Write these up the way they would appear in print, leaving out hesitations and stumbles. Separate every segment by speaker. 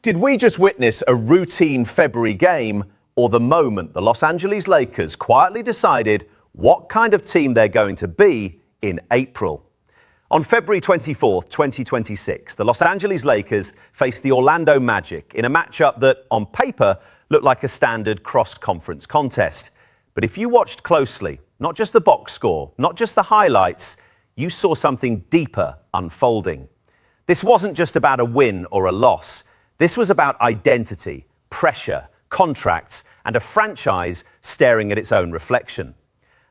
Speaker 1: Did we just witness a routine February game, or the moment the Los Angeles Lakers quietly decided what kind of team they're going to be in April? On February 24th, 2026, the Los Angeles Lakers faced the Orlando Magic in a matchup that, on paper, looked like a standard cross-conference contest. But if you watched closely, not just the box score, not just the highlights, you saw something deeper unfolding. This wasn't just about a win or a loss. This was about identity, pressure, contracts, and a franchise staring at its own reflection.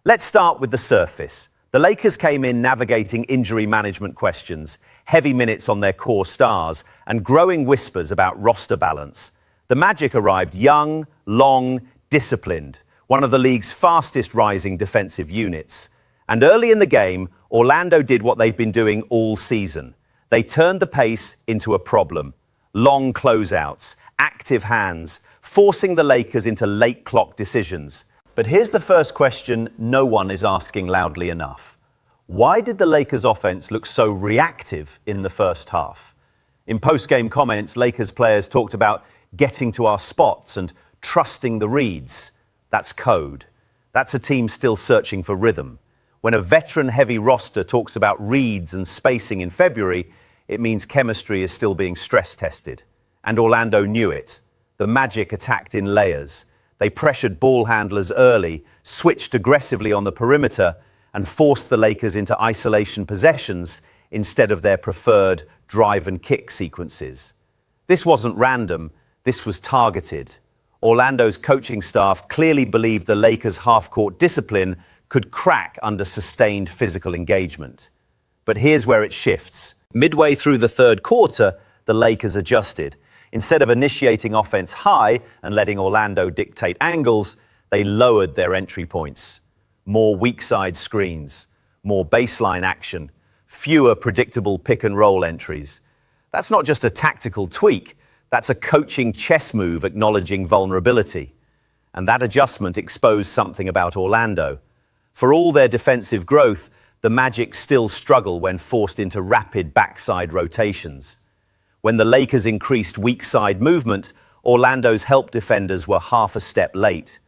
Speaker 1: Let's start with the surface. The Lakers came in navigating injury management questions, heavy minutes on their core stars, and growing whispers about roster balance. The Magic arrived young, long, disciplined, one of the league's fastest rising defensive units. And early in the game, Orlando did what they've been doing all season. They turned the pace into a problem. Long closeouts, active hands, forcing the Lakers into late clock decisions. But here's the first question no one is asking loudly enough. Why did the Lakers offense look so reactive in the first half? In post-game comments, Lakers players talked about getting to our spots and trusting the reads. That's code. That's a team still searching for rhythm. When a veteran-heavy roster talks about reads and spacing in February, it means chemistry is still being stress-tested. And Orlando knew it. The Magic attacked in layers. They pressured ball handlers early, switched aggressively on the perimeter, and forced the Lakers into isolation possessions instead of their preferred drive and kick sequences. This wasn't random, this was targeted. Orlando's coaching staff clearly believed the Lakers' half-court discipline could crack under sustained physical engagement. But here's where it shifts. Midway through the third quarter, the Lakers adjusted. Instead of initiating offense high and letting Orlando dictate angles, they lowered their entry points. More weak side screens, more baseline action, fewer predictable pick-and-roll entries. That's not just a tactical tweak, that's a coaching chess move acknowledging vulnerability. And that adjustment exposed something about Orlando. For all their defensive growth, the Magic still struggle when forced into rapid backside rotations. When the Lakers increased weak side movement, Orlando's help defenders were half a step late.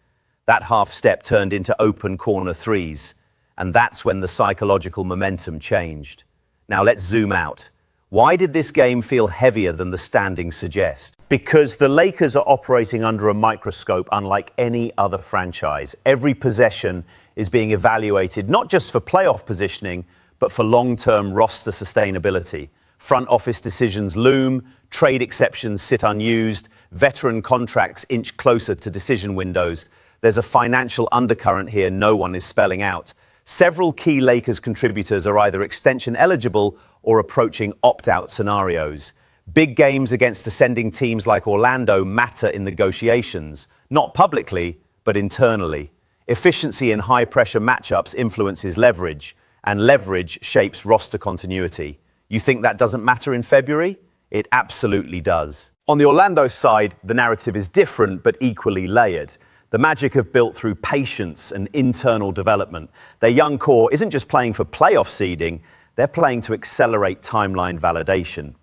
Speaker 1: That half step turned into open corner threes. And that's when the psychological momentum changed. Now let's zoom out. Why did this game feel heavier than the standings suggest? Because the Lakers are operating under a microscope unlike any other franchise. Every possession is being evaluated not just for playoff positioning, but for long-term roster sustainability. Front office decisions loom, trade exceptions sit unused, veteran contracts inch closer to decision windows. There's a financial undercurrent here no one is spelling out. Several key Lakers contributors are either extension eligible or approaching opt-out scenarios. Big games against ascending teams like Orlando matter in negotiations, not publicly, but internally. Efficiency in high-pressure matchups influences leverage, and leverage shapes roster continuity. You think that doesn't matter in February? It absolutely does. On the Orlando side, the narrative is different but equally layered. The Magic have built through patience and internal development. Their young core isn't just playing for playoff seeding, they're playing to accelerate timeline validation.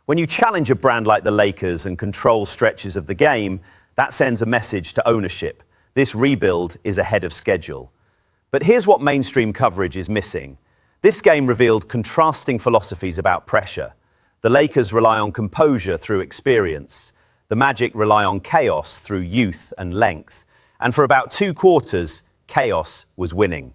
Speaker 1: When you challenge a brand like the Lakers and control stretches of the game, that sends a message to ownership. This rebuild is ahead of schedule. But here's what mainstream coverage is missing. This game revealed contrasting philosophies about pressure. The Lakers rely on composure through experience. The Magic rely on chaos through youth and length. And for about 2 quarters, chaos was winning.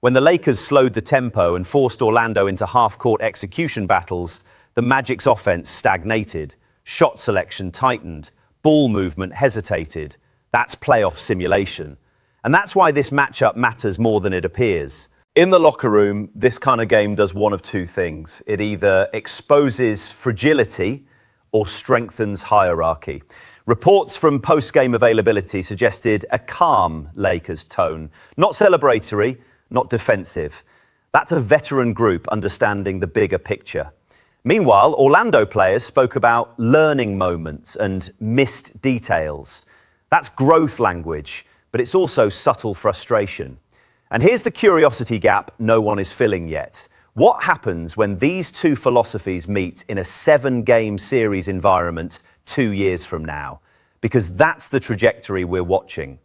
Speaker 1: When the Lakers slowed the tempo and forced Orlando into half-court execution battles, the Magic's offense stagnated. Shot selection tightened. Ball movement hesitated. That's playoff simulation. And that's why this matchup matters more than it appears. In the locker room, this kind of game does one of 2 things. It either exposes fragility or strengthens hierarchy. Reports from post-game availability suggested a calm Lakers tone, not celebratory, not defensive. That's a veteran group understanding the bigger picture. Meanwhile, Orlando players spoke about learning moments and missed details. That's growth language, but it's also subtle frustration. And here's the curiosity gap no one is filling yet. What happens when these 2 philosophies meet in a 7-game series environment 2 years from now? Because that's the trajectory we're watching.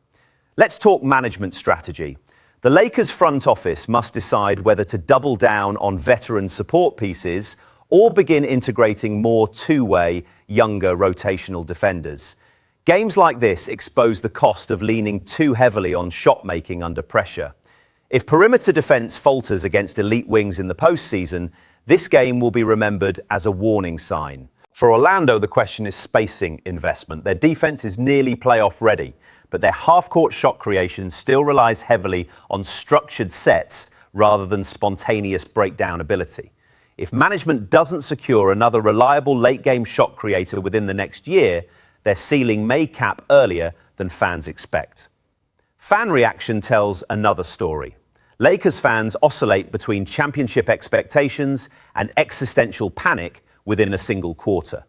Speaker 1: Let's talk management strategy. The Lakers front office must decide whether to double down on veteran support pieces or begin integrating more two-way, younger rotational defenders. Games like this expose the cost of leaning too heavily on shot-making under pressure. If perimeter defense falters against elite wings in the postseason, this game will be remembered as a warning sign. For Orlando, the question is spacing investment. Their defense is nearly playoff ready, but their half-court shot creation still relies heavily on structured sets rather than spontaneous breakdown ability. If management doesn't secure another reliable late-game shot creator within the next year, their ceiling may cap earlier than fans expect. Fan reaction tells another story. Lakers fans oscillate between championship expectations and existential panic within a single quarter.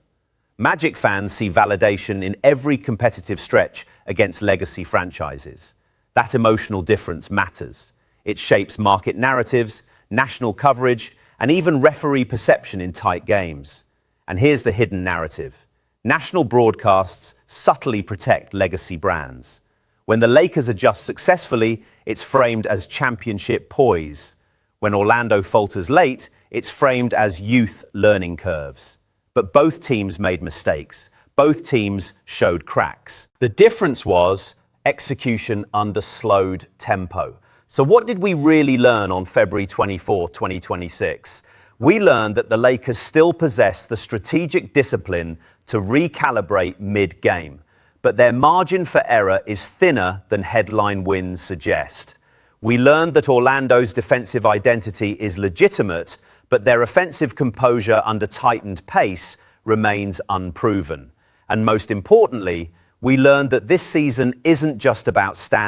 Speaker 1: Magic fans see validation in every competitive stretch against legacy franchises. That emotional difference matters. It shapes market narratives, national coverage, and even referee perception in tight games. And here's the hidden narrative. National broadcasts subtly protect legacy brands. When the Lakers adjust successfully, it's framed as championship poise. When Orlando falters late, it's framed as youth learning curves. But both teams made mistakes. Both teams showed cracks. The difference was execution under slowed tempo. So what did we really learn on February 24, 2026? We learned that the Lakers still possess the strategic discipline to recalibrate mid-game, but their margin for error is thinner than headline wins suggest. We learned that Orlando's defensive identity is legitimate, but their offensive composure under tightened pace remains unproven. And most importantly, we learned that this season isn't just about standing